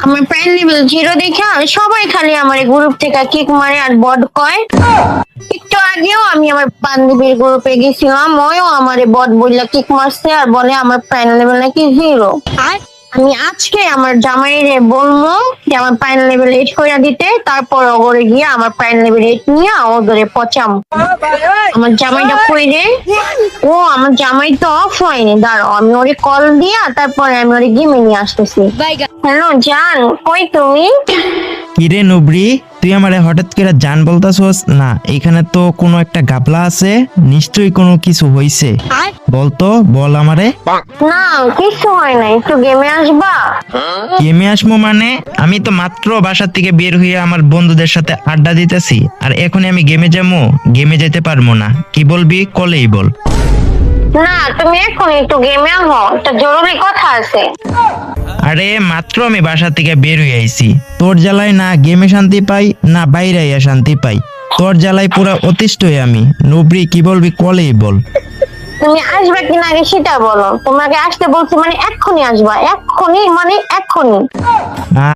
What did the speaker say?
আমার prime level 0 দেখে সবাই খালি আমার গ্রুপ থেকে কিক মারে আর বড কয়। একটু আগেও আমি আমার বান্ধবীর গ্রুপে গেছিলাম, ওইও আমার বড বললা কিক মারছে আর বলে আমার প্রাইম লেভেল নাকি 0। আমি আজকে আমার জামাইরে বলবো যে আমার প্রাইম লেভেল 8 করে দিতে, তারপর ওগরে গিয়ে আমার প্রাইম লেভেল 8 নিয়ে ওগরে পচাম। আমার জামাইটা কই রে? ও আমার জামাই তো অফ হয়নি, দাঁড়াও আমি ওরে কল দিয়া তারপরে আমি ওরে গেমে নিয়ে আসতেছি। হ্যালো জান, কই তুমি? কিরে নুবরি, তুই আমারে হঠাৎ করে জান বলতাছস? না, এখানে তো কোনো একটা গাবলা আছে, নিশ্চয়ই কোনো কিছু হইছে। বলতো, বল আমারে। না কিছু হয় না, একটু গেমে আসবা? গেমে আসমো মানে? আমি তো মাত্র বাসা থেকে বের হয়ে আমার বন্ধুদের সাথে আড্ডা দিতেছি, আর এখনই আমি গেমে যাবো? গেমে যেতে পারবো না। কি বলবি, কলেই বল। না তুমি এখন একটু গেমে আহো, একটা জরুরি কথা আছে। আরে মাত্র আমি বাসা থেকে বের হয়ে আইছি, তোর জ্বালায় না গেমে শান্তি পাই না বাইরে আইয়া শান্তি পাই। তোর জ্বালায় পুরা অতিষ্ঠ হই আমি। নুবরি, কি বলবি, কলেই বল। তুমি আসবে কিনা আগে সেটা বলো। তোমাকে আসতে বলছি মানে এক্ষুনি আসবা, এক্ষুনি মানে এক্ষুনি।